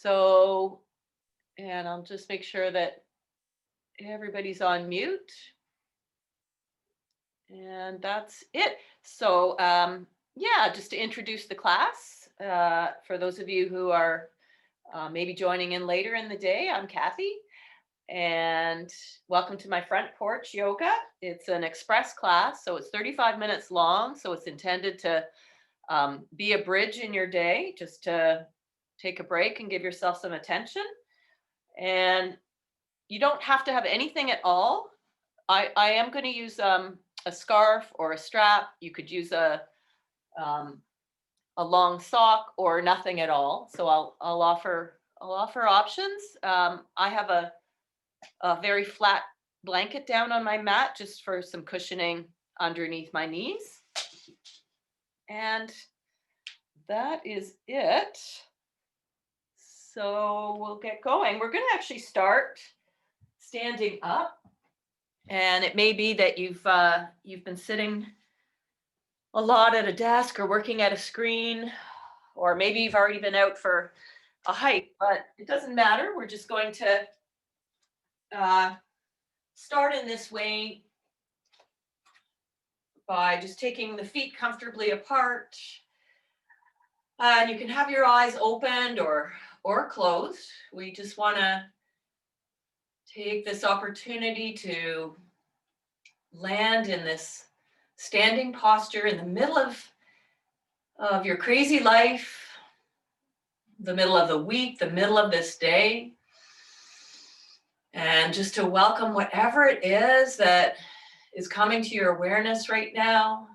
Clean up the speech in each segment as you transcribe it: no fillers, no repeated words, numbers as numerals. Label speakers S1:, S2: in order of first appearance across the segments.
S1: So, and I'll just make sure that everybody's on mute. And that's it. So, yeah, just to introduce the class, for those of you who are maybe joining in later in the day, I'm Kathy, and welcome to my front porch yoga. It's an express class, so it's 35 minutes long. So it's intended to be a bridge in your day, just to take a break and give yourself some attention. And you don't have to have anything at all. I am going to use a scarf or a strap. You could use um, a long sock or nothing at all. So I'll offer options. I have a very flat blanket down on my mat just for some cushioning underneath my knees. And that is it. So we'll get going. We're going to actually start standing up. And it may be that you've been sitting a lot at a desk or working at a screen, or maybe you've already been out for a hike, but it doesn't matter. We're just going to uh, start in this way by just taking the feet comfortably apart. And you can have your eyes opened or closed. We just want to take this opportunity to land in this standing posture in the middle of your crazy life, the middle of the week, the middle of this day. And just to welcome whatever it is that is coming to your awareness right now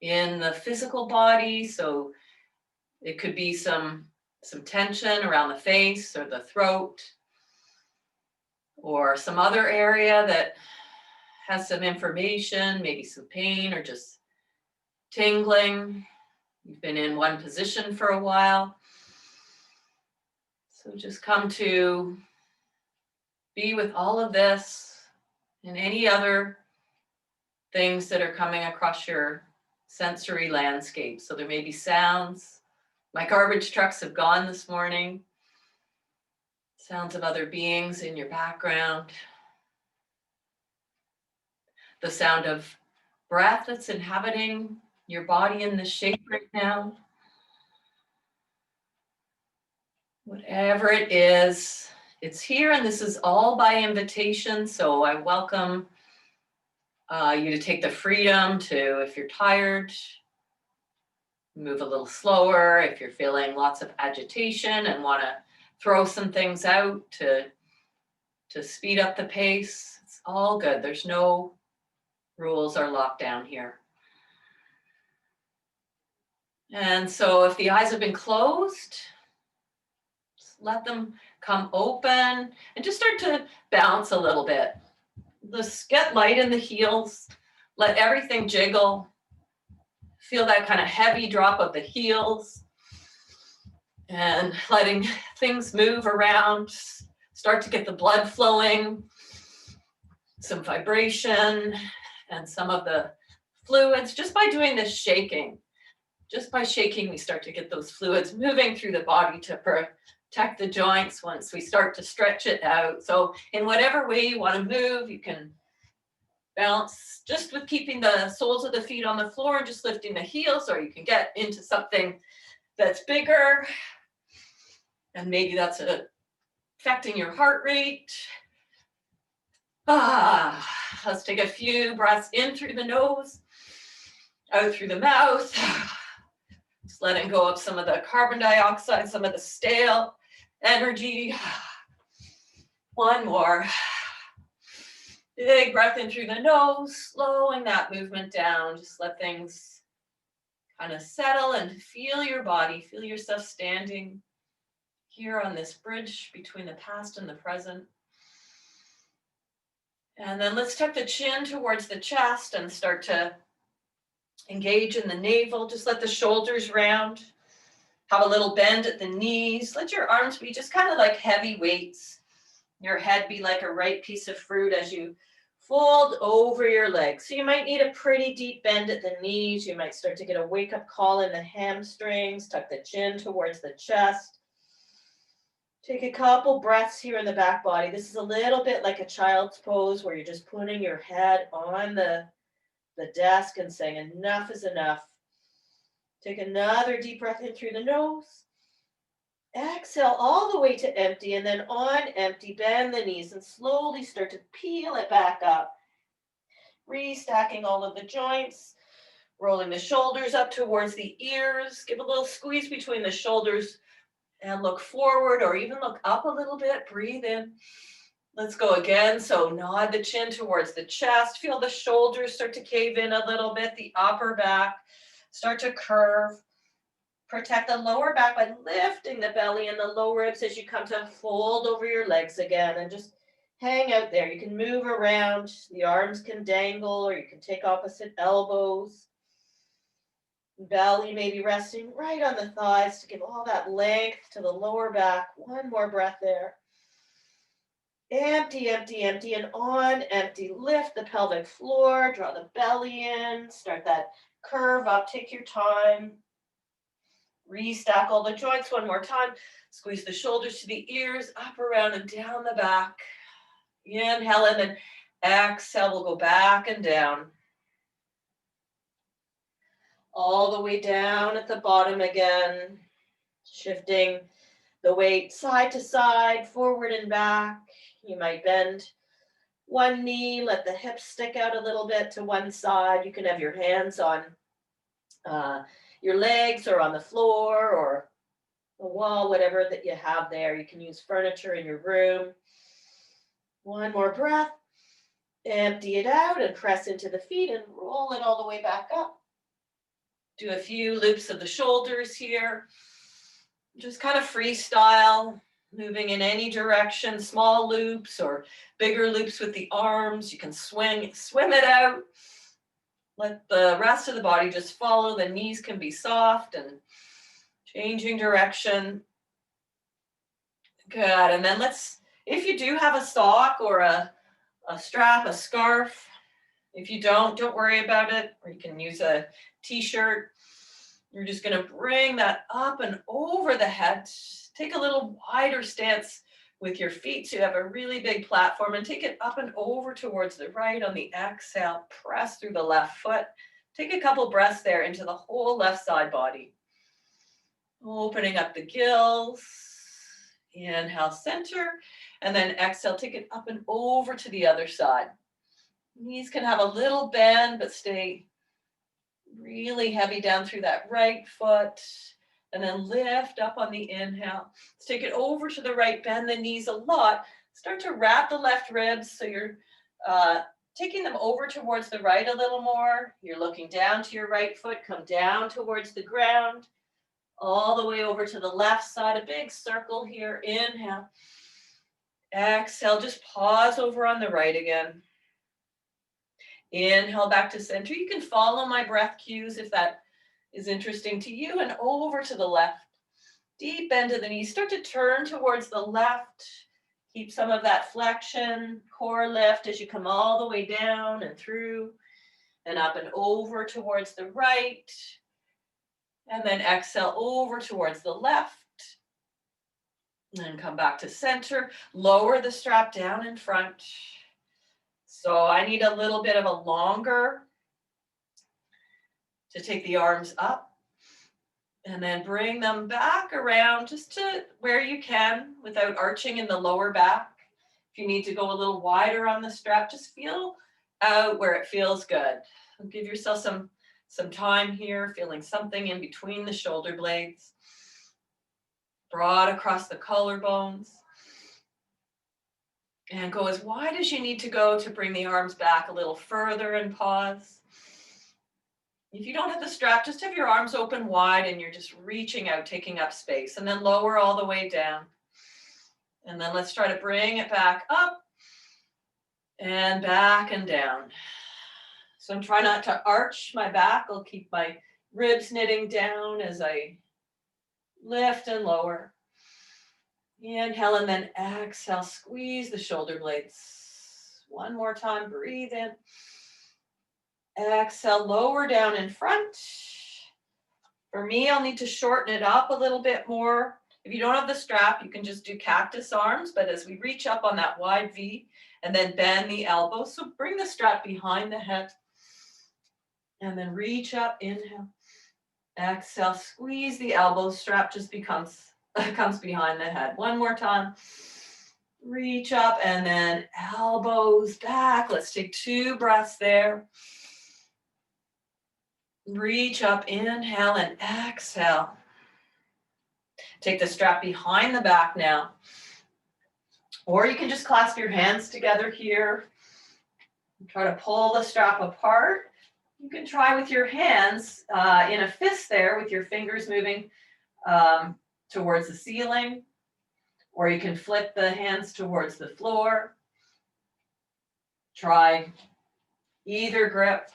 S1: in the physical body. So it could be some tension around the face or the throat, or some other area that has some information, maybe some pain or just tingling. You've been in one position for a while. So just come to be with all of this and any other things that are coming across your sensory landscape. So there may be sounds. My garbage trucks have gone this morning. Sounds of other beings in your background. The sound of breath that's inhabiting your body in this shape right now. Whatever it is, it's here, and this is all by invitation. So I welcome you to take the freedom to, if you're tired, move a little slower. If you're feeling lots of agitation and want to throw some things out to speed up the pace, it's all good. There's no rules or lockdown here. And so if the eyes have been closed, let them come open and just start to bounce a little bit. Just get light in the heels, let everything jiggle. Feel that kind of heavy drop of the heels and letting things move around. Start to get the blood flowing, some vibration, and some of the fluids just by doing this shaking. Just by shaking, we start to get those fluids moving through the body to protect the joints once we start to stretch it out. So in whatever way you want to move, you can bounce just with keeping the soles of the feet on the floor and just lifting the heels, or you can get into something that's bigger. And maybe that's affecting your heart rate. Let's take a few breaths in through the nose, out through the mouth. Just letting go of some of the carbon dioxide, some of the stale energy. One more. Big breath in through the nose, slowing that movement down. Just let things kind of settle and feel your body. Feel yourself standing here on this bridge between the past and the present. And then let's tuck the chin towards the chest and start to engage in the navel. Just let the shoulders round. Have a little bend at the knees. Let your arms be just kind of like heavy weights. Your head be like a ripe piece of fruit as you fold over your legs. So you might need a pretty deep bend at the knees. You might start to get a wake-up call in the hamstrings. Tuck the chin towards the chest.
S2: Take a couple breaths here in the back body. This is a little bit like a child's pose where you're just putting your head on the desk and saying enough is enough. Take another deep breath in through the nose. Exhale all the way to empty, and then on empty, bend the knees and slowly start to peel it back up. Restacking all of the joints, rolling the shoulders up towards the ears. Give a little squeeze between the shoulders and look forward or even look up a little bit. Breathe in. Let's go again. So nod the chin towards the chest. Feel the shoulders start to cave in a little bit. The upper back start to curve. Protect the lower back by lifting the belly and the low ribs as you come to fold over your legs again and just hang out there. You can move around. The arms can dangle or you can take opposite elbows. Belly maybe resting right on the thighs to give all that length to the lower back. One more breath there. Empty, empty, empty, and on empty. Lift the pelvic floor, draw the belly in, start that curve up, take your time. Restack all the joints one more time. Squeeze the shoulders to the ears, up, around, and down the back. Inhale, and then exhale. We'll go back and down. All the way down at the bottom again. Shifting the weight side to side, forward and back. You might bend one knee, let the hips stick out a little bit to one side. You can have your hands on your legs or on the floor or the wall, whatever that you have there. You can use furniture in your room. One more breath. Empty it out and press into the feet and roll it all the way back up. Do a few loops of the shoulders here. Just kind of freestyle, moving in any direction, small loops or bigger loops with the arms. You can swim it out. Let the rest of the body just follow. The knees can be soft and changing direction. Good. And then if you do have a sock or a strap, a scarf, if you don't worry about it, or you can use a t-shirt. You're just going to bring that up and over the head. Take a little wider stance with your feet so you have a really big platform, and take it up and over towards the right on the exhale. Press through the left foot. Take a couple breaths there into the whole left side body. Opening up the gills. Inhale, center, and then exhale, take it up and over to the other side. Knees can have a little bend, but stay really heavy down through that right foot. And then lift up on the inhale. Let's take it over to the right, bend the knees a lot. Start to wrap the left ribs so you're taking them over towards the right a little more. You're looking down to your right foot, come down towards the ground, all the way over to the left side, a big circle here. Inhale. Exhale, just pause over on the right again. Inhale back to center. You can follow my breath cues if that is interesting to you, and over to the left. Deep bend of the knees. Start to turn towards the left. Keep some of that flexion, core lift as you come all the way down and through and up and over towards the right. And then exhale over towards the left. And then come back to center. Lower the strap down in front. So I need a little bit of a longer to take the arms up. And then bring them back around just to where you can without arching in the lower back. If you need to go a little wider on the strap, just feel out where it feels good. Give yourself some time here, feeling something in between the shoulder blades. Broad across the collarbones. And go as wide as you need to go to bring the arms back a little further and pause. If you don't have the strap, just have your arms open wide and you're just reaching out, taking up space, and then lower all the way down. And then let's try to bring it back up and back and down. So I'm trying not to arch my back. I'll keep my ribs knitting down as I lift and lower. Inhale and then exhale, squeeze the shoulder blades. One more time, breathe in. Exhale, lower down in front. For me, I'll need to shorten it up a little bit more
S1: If you don't have the strap, you can just do cactus arms, but as we reach up on that wide V and then bend the elbow, so bring the strap behind the head and then reach up, inhale, exhale, squeeze the elbow, strap just comes behind the head. One more time. Reach up and then elbows back. Let's take 2 breaths there. Reach up, inhale and exhale. Take the strap behind the back now. Or you can just clasp your hands together here. Try to pull the strap apart. You can try with your hands in a fist there with your fingers moving towards the ceiling. Or you can flip the hands towards the floor. Try either grip.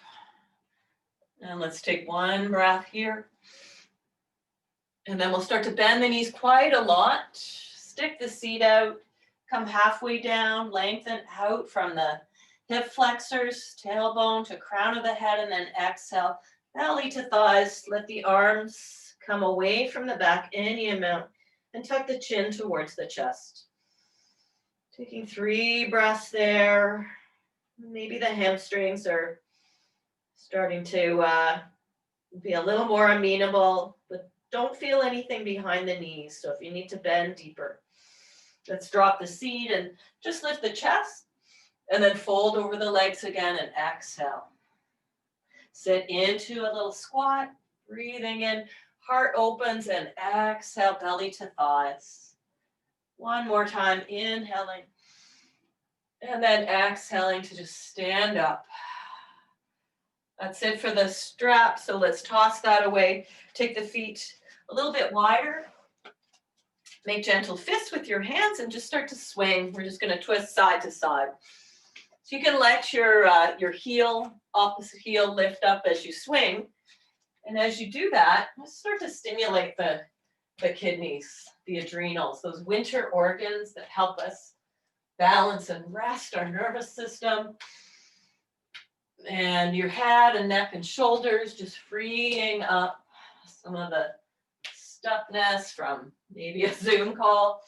S1: And let's take 1 breath here. And then we'll start to bend the knees quite a lot. Stick the seat out. Come halfway down. Lengthen out from the hip flexors, tailbone to crown of the head. And then exhale. Belly to thighs. Let the arms come away from the back any amount. And tuck the chin towards the chest. Taking 3 breaths there. Maybe the hamstrings are starting to be a little more amenable, but don't feel anything behind the knees. So if you need to bend deeper, let's drop the seat and just lift the chest and then fold over the legs again and exhale. Sit into a little squat, breathing in. Heart opens and exhale, belly to thighs. 1 more time, inhaling. And then exhaling to just stand up. That's it for the strap. So let's toss that away. Take the feet a little bit wider. Make gentle fists with your hands and just start to swing. We're just going to twist side to side. So you can let your heel, opposite heel lift up as you swing. And as you do that, let's start to stimulate the kidneys, the adrenals, those winter organs that help us balance and rest our nervous system. And your head and neck and shoulders, just freeing up some of the stuckness from maybe a Zoom call.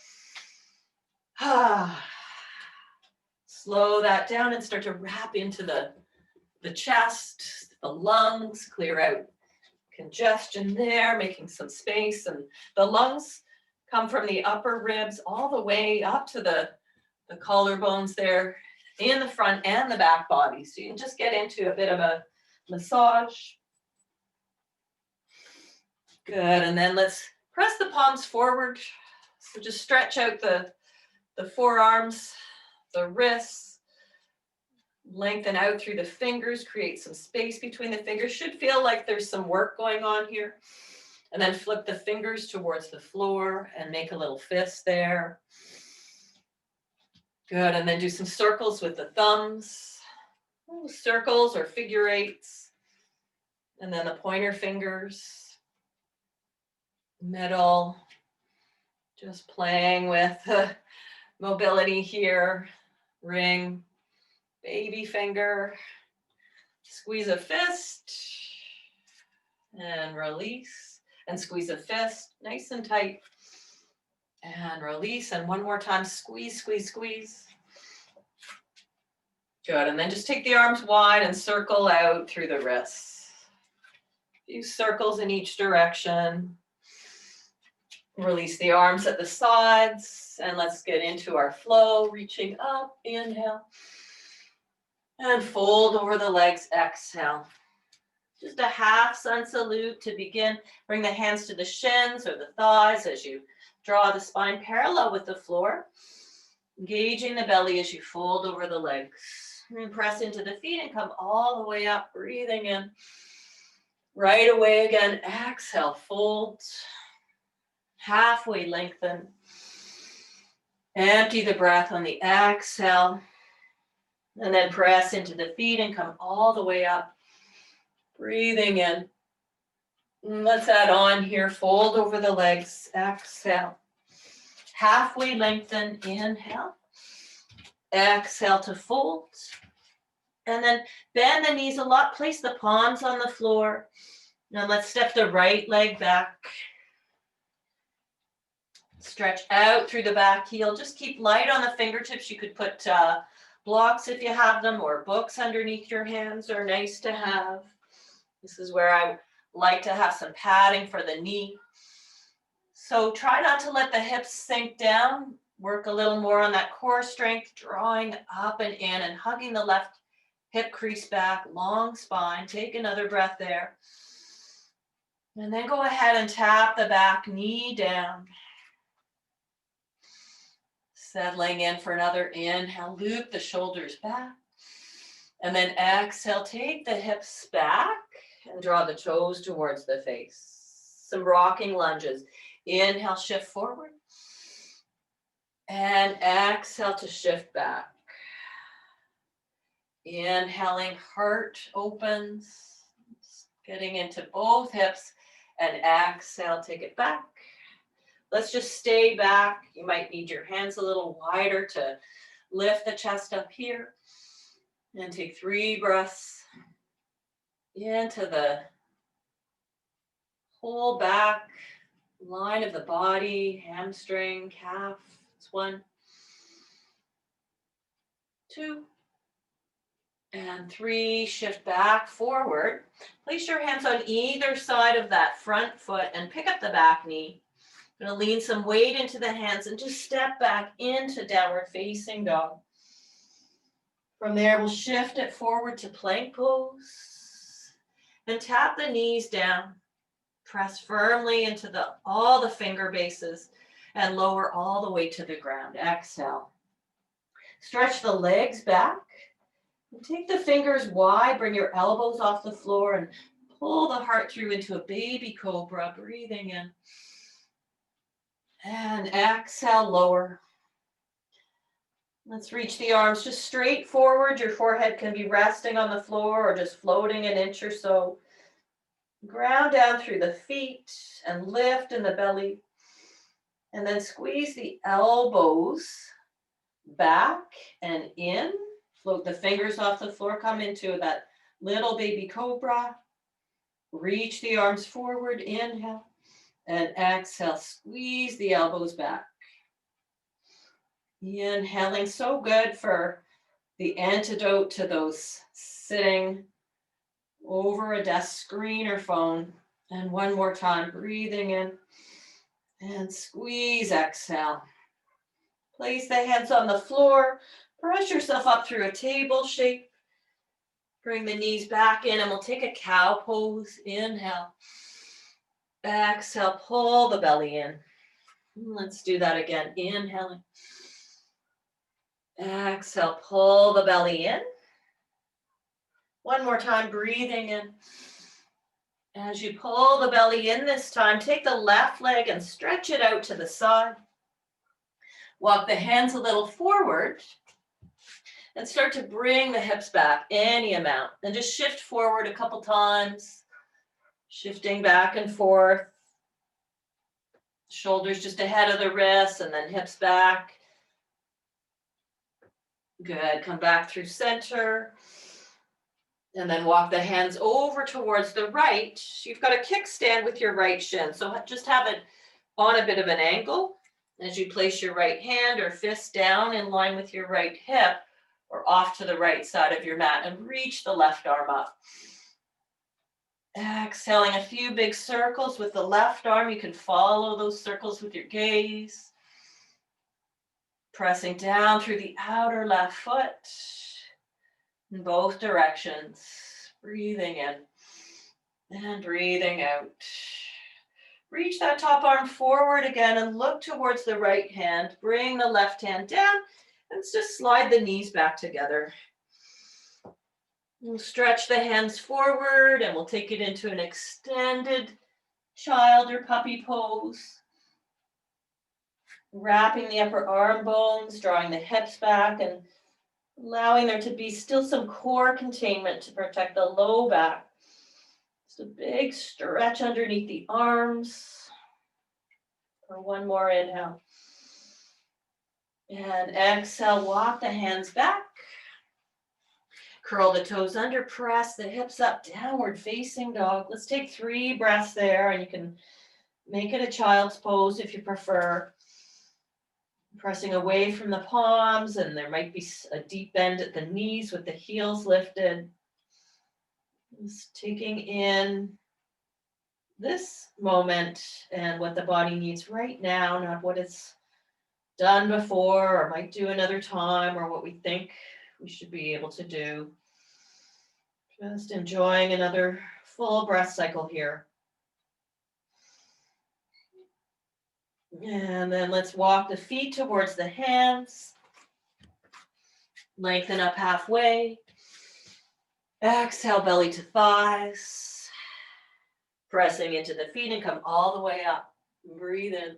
S1: Slow that down and start to wrap into the chest, the lungs, clear out congestion there, making some space. And the lungs come from the upper ribs all the way up to the collarbones there in the front and the back body. So you can just get into a bit of a massage. Good, and then let's press the palms forward. So just stretch out the forearms, the wrists. Lengthen out through the fingers, create some space between the fingers. Should feel like there's some work going on here. And then flip the fingers towards the floor and make a little fist there. Good, and then do some circles with the thumbs. Circles or figure eights. And then the pointer fingers. Middle. Just playing with mobility here. Ring. Baby finger, squeeze a fist, and release, and squeeze a fist, nice and tight, and release, and 1 more time, squeeze, squeeze, squeeze. Good, and then just take the arms wide and circle out through the wrists. A few circles in each direction. Release the arms at the sides, and let's get into our flow, reaching up, inhale. And fold over the legs, exhale. Just a half sun salute to begin. Bring the hands to the shins or the thighs as you draw the spine parallel with the floor. Engaging the belly as you fold over the legs. And press into the feet and come all the way up, breathing in. Right away again, exhale, fold. Halfway lengthen. Empty the breath on the exhale. And then press into the feet and come all the way up. Breathing in. Let's add on here. Fold over the legs. Exhale. Halfway lengthen. Inhale. Exhale to fold. And then bend the knees a lot. Place the palms on the floor. Now let's step the right leg back.
S2: Stretch out through the back heel. Just keep light on the fingertips. You could put blocks if you have them, or books underneath your hands are nice to have. This is where I like to have some padding for the knee. So try not to let the hips sink down. Work a little more on that core strength, drawing up and in and hugging the left hip crease back, long spine. Take another breath there. And then go ahead and tap the back knee down. Settling in for another inhale, loop the shoulders back. And then exhale, take the hips back and draw the toes towards the face. Some rocking lunges. Inhale, shift forward. And exhale to shift back. Inhaling, heart opens, getting into both hips. And exhale, take it back. Let's just stay back. You might need your hands a little wider to lift the chest up here. And take 3 breaths into the whole back line of the body, hamstring, calf. It's 1, 2, and 3. Shift back, forward. Place your hands on either side of that front foot and pick up the back knee. I'm going to lean some weight into the hands and just step back into downward facing dog. From there, we'll shift it forward to plank pose and tap the knees down. Press firmly into all the finger bases and lower all the way to the ground. Exhale. Stretch the legs back. And take the fingers wide, bring your elbows off the floor and pull the heart through into a baby cobra, breathing in. And exhale, lower. Let's reach the arms just straight forward. Your forehead can be resting on the floor or just floating an inch or so. Ground down through the feet and lift in the belly. And then squeeze the elbows back and in. Float the fingers off the floor. Come into that little baby cobra. Reach the arms forward. Inhale. And exhale. Squeeze the elbows back. Inhaling, so good for the antidote to those sitting over a desk screen or phone. And one more time, breathing in and squeeze, exhale. Place the hands on the floor, press yourself up through a table shape. Bring the knees back in and we'll take a cow pose. Inhale. Exhale, pull the belly in. Let's do that again. Inhaling. Exhale, pull the belly in. One more time, breathing in. As you pull the belly in this time, take the left leg and stretch it out to the side. Walk the hands a little forward and start to bring the hips back any amount. And just shift forward a couple times, shifting back and forth. Shoulders just ahead of the wrists and then hips back. Good, come back through center. And then walk the hands over towards the right. You've got a kickstand with your right shin. So just have it on a bit of an angle as you place your right hand or fist down in line with your right hip or off to the right side of your mat and reach the left arm up. Exhaling a few big circles with the left arm. You can follow those circles with your gaze. Pressing down through the outer left foot in both directions. Breathing in and breathing out. Reach that top arm forward again and look towards the right hand. Bring the left hand down and just slide the knees back together. We'll stretch the hands forward and we'll take it into an extended child or puppy pose. Wrapping the upper arm bones, drawing the hips back and allowing there to be still some core containment to protect the low back. Just a big stretch underneath the arms. For one more inhale. And exhale, walk the hands back. Curl the toes under, press the hips up, downward facing dog. Let's take 3 breaths there and you can make it a child's pose if you prefer. Pressing away from the palms, and there might be a deep bend at the knees with the heels lifted. Just taking in this moment and what the body needs right now, not what it's done before or might do another time or what we think we should be able to do. Just enjoying another full breath cycle here. And then let's walk the feet towards the hands. Lengthen up halfway. Exhale, belly to thighs. Pressing into the feet and come all the way up. Breathe in.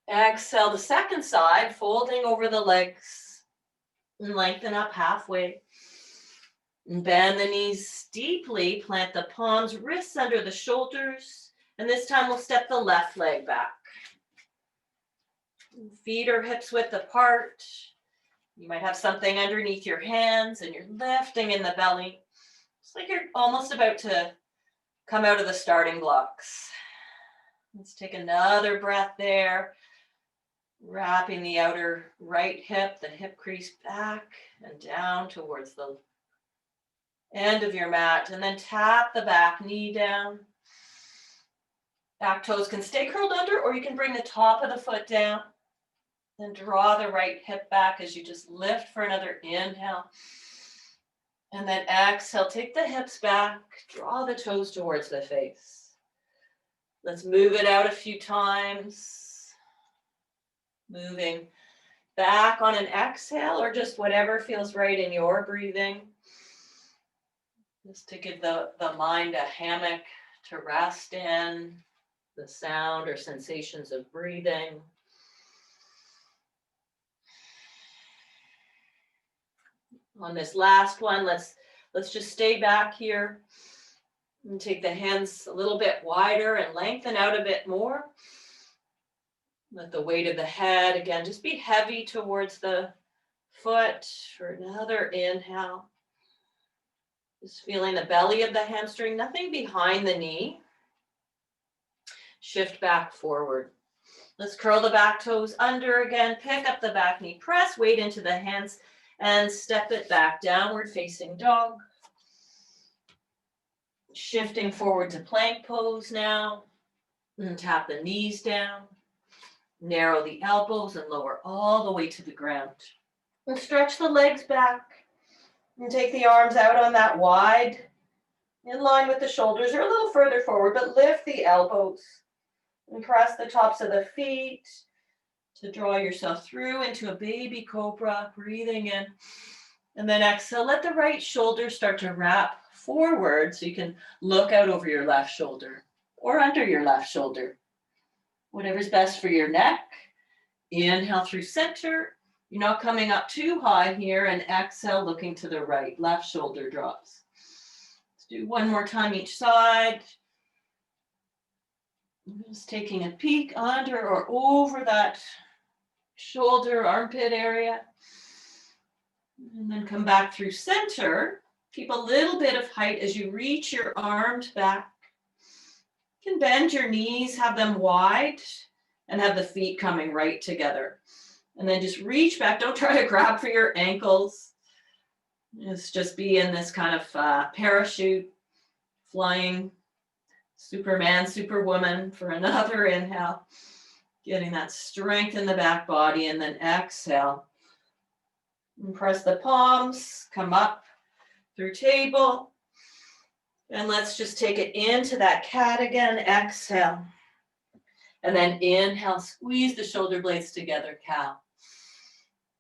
S2: Exhale the second side, folding over the legs. And lengthen up halfway. And bend the knees deeply. Plant the palms, wrists under the shoulders. And this time we'll step the left leg back. Feet or hips width apart. You might have something underneath your hands and you're lifting in the belly. It's like you're almost about to come out of the starting blocks. Let's take another breath there. Wrapping the outer right hip, the hip crease back and down towards the end of your mat. And then tap the back knee down. Back toes can stay curled under, or you can bring the top of the foot down. Then draw the right hip back as you just lift for another inhale. And then exhale, take the hips back, draw the toes towards the face. Let's move it out a few times. Moving back on an exhale or just whatever feels right in your breathing. Just to give the mind a hammock to rest in, the sound or sensations of breathing. On this last one, let's just stay back here and take the hands a little bit wider and lengthen out a bit more. Let the weight of the head, again, just be heavy towards the foot for another inhale. Just feeling the belly of the hamstring, nothing behind the knee. Shift back forward. Let's curl the back toes under again, pick up the back knee, press weight into the hands, and step it back, downward facing dog. Shifting forward to plank pose now. And tap the knees down. Narrow the elbows and lower all the way to the ground. And stretch the legs back. And take the arms out on that wide, in line with the shoulders or a little further forward, but lift the elbows. And press the tops of the feet to draw yourself through into a baby cobra, breathing in. And then exhale, let the right shoulder start to wrap forward so you can look out over your left shoulder or under your left shoulder. Whatever's best for your neck. Inhale through center. You're not coming up too high here, and exhale, looking to the right. Left shoulder drops. Let's do one more time each side. Just taking a peek under or over that shoulder, armpit area. And then come back through center. Keep a little bit of height as you reach your arms back. You can bend your knees, have them wide, and have the feet coming right together. And then just reach back. Don't try to grab for your ankles. Just be in this kind of parachute, flying Superman, Superwoman for another inhale. Getting that strength in the back body, and then exhale. And press the palms, come up through table. And let's just take it into that cat again. Exhale. And then inhale, squeeze the shoulder blades together, cow.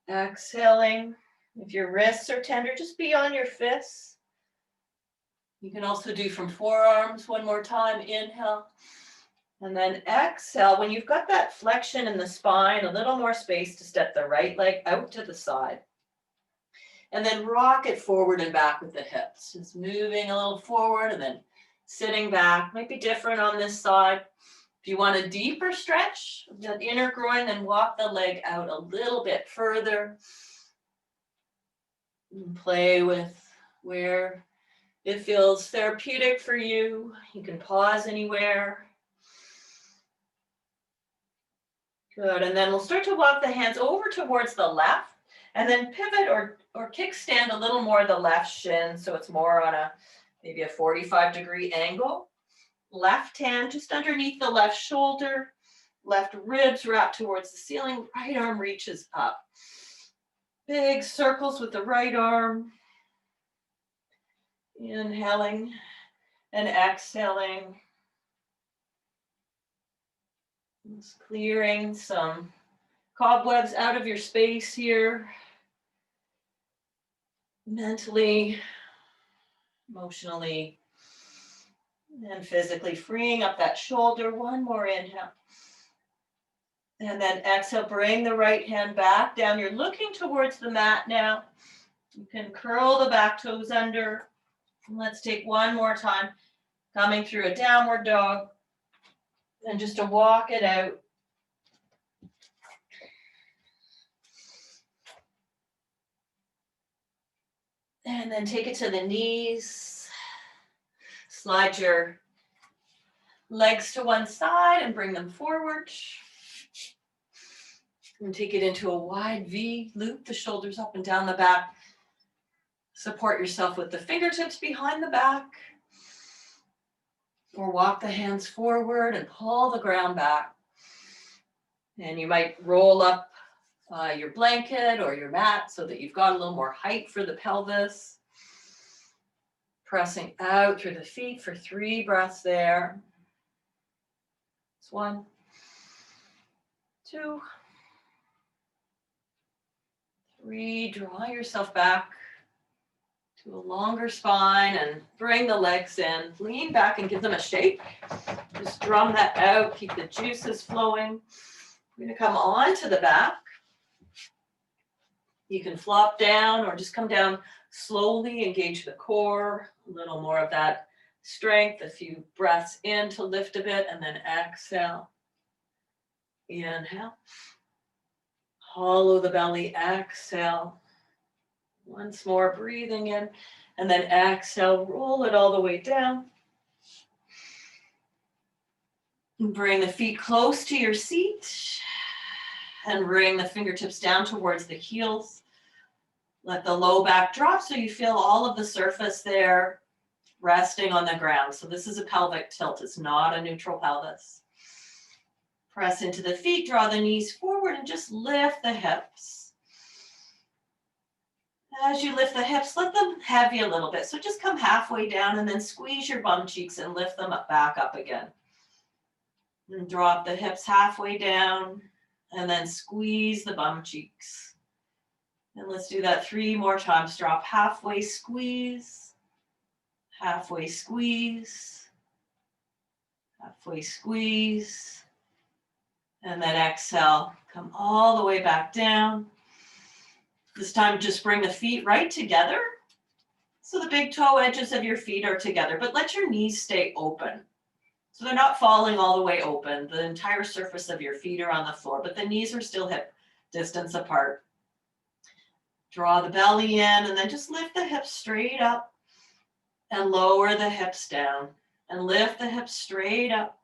S2: Exhaling. If your wrists are tender, just be on your fists. You can also do from forearms one more time. Inhale. And then exhale. When you've got that flexion in the spine, a little more space to step the right leg out to the side. And then rock it forward and back with the hips. Just moving a little forward and then sitting back. Might be different on this side. If you want a deeper stretch of that inner groin, then walk the leg out a little bit further. And play with where it feels therapeutic for you. You can pause anywhere.
S1: Good, and then we'll start to walk the hands over towards the left and then pivot or kickstand a little more the left shin so it's more on a maybe a 45-degree angle. Left hand just underneath the left shoulder, left ribs wrapped towards the ceiling, right arm reaches up. Big circles with the right arm. Inhaling and exhaling. Just clearing some cobwebs out of your space here. Mentally, emotionally, and physically freeing up that shoulder. One more inhale. And then exhale, bring the right hand back down. You're looking towards the mat now. You can curl the back toes under. Let's take one more time. Coming through a downward dog. And just to walk it out. And then take it to the knees. Slide your legs to one side and bring them forward. And take it into a wide V, loop the shoulders up and down the back. Support yourself with the fingertips behind the back. Or walk the hands forward and pull the ground back. And you might roll up your blanket or your mat so that you've got a little more height for the pelvis. Pressing out through the feet for 3 breaths there. It's 1, 2, 3. Draw yourself back to a longer spine and bring the legs in. Lean back and give them a shake. Just drum that out. Keep the juices flowing. We're going to come onto the back. You can flop down or just come down slowly, engage the core, a little more of that strength, a few breaths in to lift a bit, and then exhale. Inhale. Hollow the belly, exhale. Once more, breathing in, and then exhale, roll it all the way down. And bring the feet close to your seat, and bring the fingertips down towards the heels. Let the low back drop so you feel all of the surface there resting on the ground. So this is a pelvic tilt. It's not a neutral pelvis. Press into the feet, draw the knees forward, and just lift the hips. As you lift the hips, let them heavy a little bit. So just come halfway down and then squeeze your bum cheeks and lift them back up again. And drop the hips halfway down and then squeeze the bum cheeks. And let's do that 3 more times. Drop halfway, squeeze, halfway, squeeze, halfway, squeeze, and then exhale. Come all the way back down. This time, just bring the feet right together. So the big toe edges of your feet are together, but let your knees stay open. So they're not falling all the way open. The entire surface of your feet are on the floor, but the knees are still hip distance apart. Draw the belly in and then just lift the hips straight up and lower the hips down and lift the hips straight up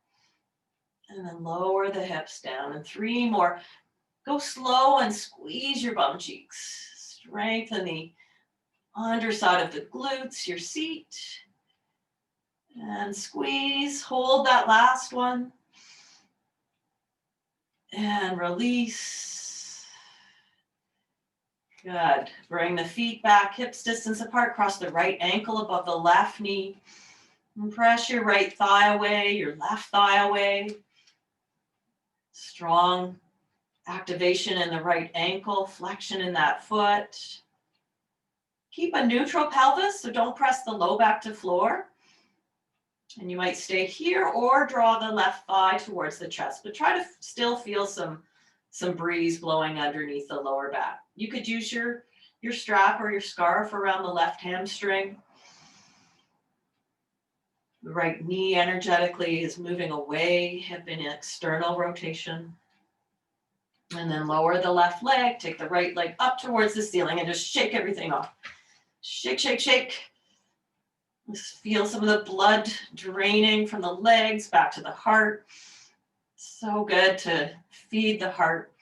S1: and then lower the hips down. And 3 more. Go slow and squeeze your bum cheeks. Strengthen the underside of the glutes, your seat. And squeeze, hold that last one. And release. Good. Bring the feet back, hips distance apart, cross the right ankle above the left knee. And press your right thigh away, your left thigh away. Strong activation in the right ankle, flexion in that foot. Keep a neutral pelvis, so don't press the low back to floor. And you might stay here or draw the left thigh towards the chest, but try to still feel some breeze blowing underneath the lower back. You could use your strap or your scarf around the left hamstring. The right knee energetically is moving away, hip in external rotation. And then lower the left leg, take the right leg up towards the ceiling and just shake everything off. Shake, shake, shake. Just feel some of the blood draining from the legs back to the heart. So good to feed the heart.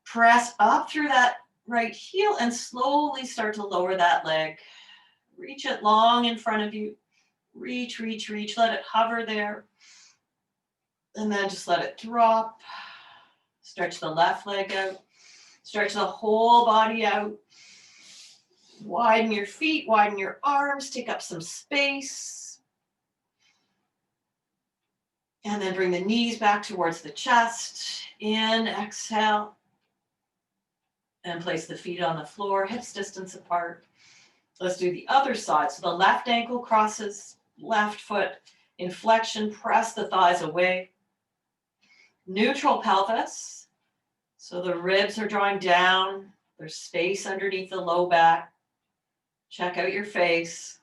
S1: Press up through that right heel and slowly start to lower that leg. Reach it long in front of you. Reach, reach, reach. Let it hover there. And then just let it drop. Stretch the left leg out. Stretch the whole body out. Widen your feet, widen your arms, take up some space. And then bring the knees back towards the chest. In, exhale. And place the feet on the floor, hips distance apart. Let's do the other side. So the left ankle crosses, left foot in flexion, press the thighs away. Neutral pelvis. So the ribs are drawing down. There's space underneath the low back. Check out your face.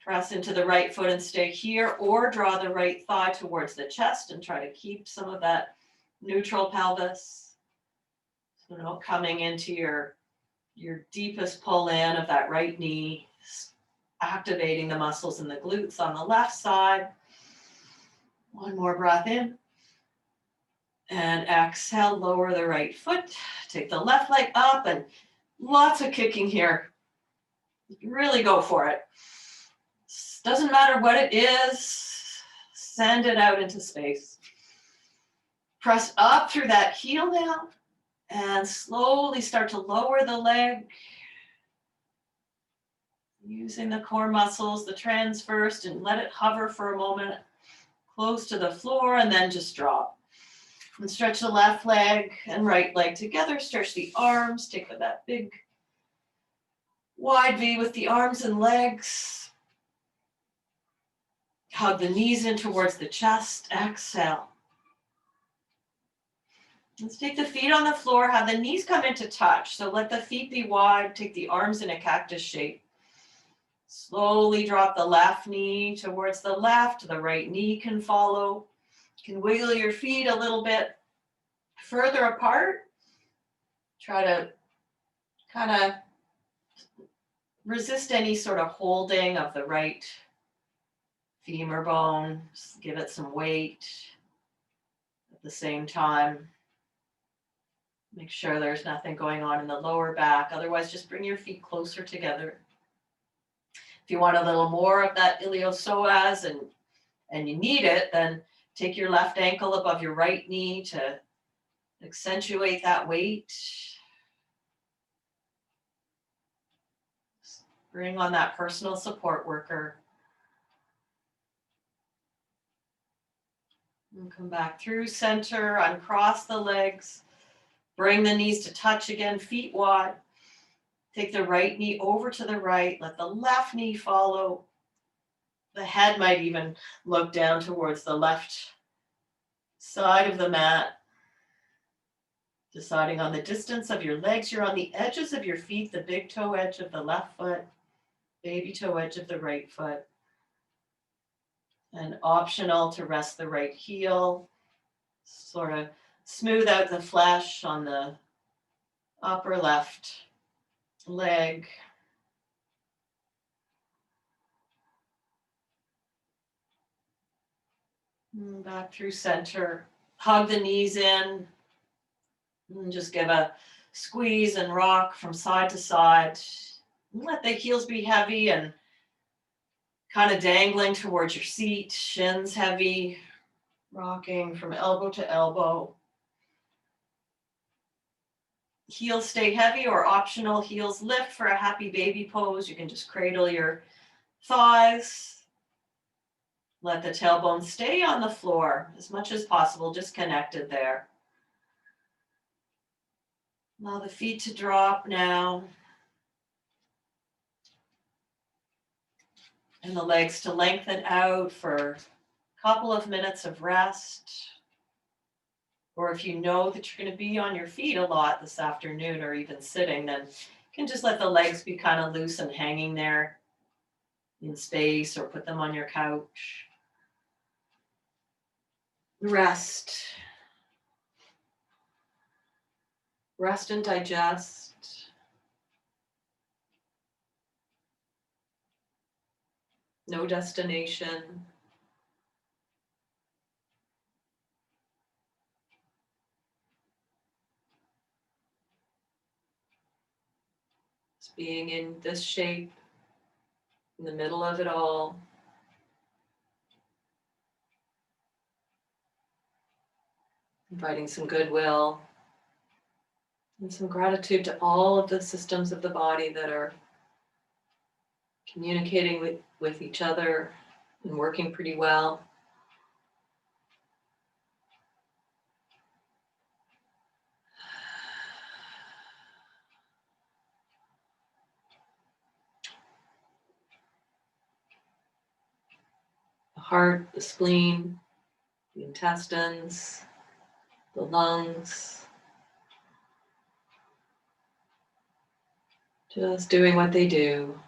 S1: Press into the right foot and stay here, or draw the right thigh towards the chest and try to keep some of that neutral pelvis. So now coming into your deepest pull in of that right knee, activating the muscles in the glutes on the left side. One more breath in. And exhale, lower the right foot. Take the left leg up, and lots of kicking here. Really go for it. Doesn't matter what it is, send it out into space. Press up through that heel now, and slowly start to lower the leg. Using the core muscles, the transverse, and let it hover for a moment, close to the floor, and then just drop. And stretch the left leg and right leg together. Stretch the arms, take that big wide V with the arms and legs. Hug the knees in towards the chest. Exhale. Let's take the feet on the floor. Have the knees come into touch. So let the feet be wide. Take the arms in a cactus shape. Slowly drop the left knee towards the left. The right knee can follow. You can wiggle your feet a little bit further apart. Try to kind of resist any sort of holding of the right femur bone. Just give it some weight at the same time. Make sure there's nothing going on in the lower back. Otherwise, just bring your feet closer together. If you want a little more of that iliopsoas and you need it, then take your left ankle above your right knee to accentuate that weight. Bring on that personal support worker. And come back through center, uncross the legs. Bring the knees to touch again, feet wide. Take the right knee over to the right. Let the left knee follow. The head might even look down towards the left side of the mat. Deciding on the distance of your legs. You're on the edges of your feet, the big toe edge of the left foot, baby toe edge of the right foot. And optional to rest the right heel. Sort of smooth out the flesh on the upper left leg. And back through center. Hug the knees in. And just give a squeeze and rock from side to side. Let the heels be heavy and kind of dangling towards your seat. Shins heavy. Rocking from elbow to elbow. Heels stay heavy, or optional, heels lift for a happy baby pose. You can just cradle your thighs. Let the tailbone stay on the floor as much as possible, just connected there. Allow the feet to drop now. And the legs to lengthen out for a couple of minutes of rest. Or if you know that you're going to be on your feet a lot this afternoon, or even sitting, then you can just let the legs be kind of loose and hanging there in space, or put them on your couch. Rest. Rest and digest. No destination. Just being in this shape, in the middle of it all. Inviting some goodwill and some gratitude to all of the systems of the body that are communicating with each other and working pretty well. The heart, the spleen, the intestines, the lungs, just doing what they do.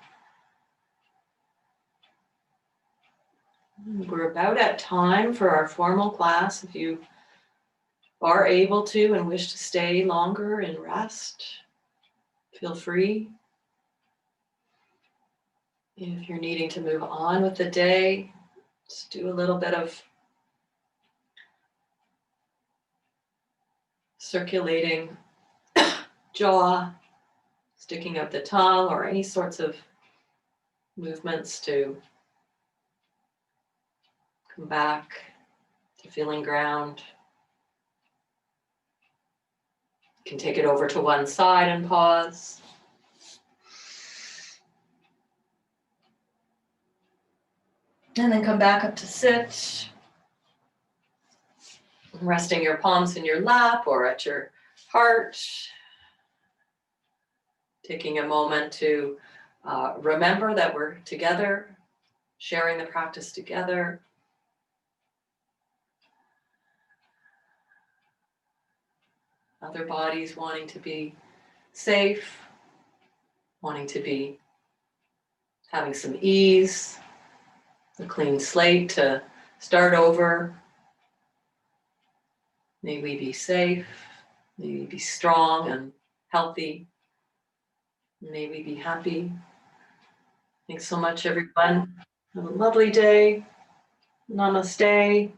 S1: We're about at time for our formal class. If you are able to and wish to stay longer and rest, feel free. If you're needing to move on with the day, just do a little bit of circulating jaw, sticking out the tongue, or any sorts of movements to come back to feeling ground. You can take it over to one side and pause. And then come back up to sit. Resting your palms in your lap or at your heart. Taking a moment to remember that we're together, sharing the practice together. Other bodies wanting to be safe, wanting to be having some ease, a clean slate to start over. May we be safe, may we be strong and healthy, may we be happy. Thanks so much, everyone. Have a lovely day. Namaste.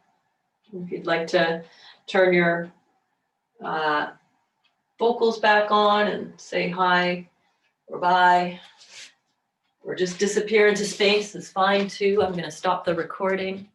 S1: If you'd like to turn your vocals back on and say hi or bye, or just disappear into space is fine too. I'm going to stop the recording.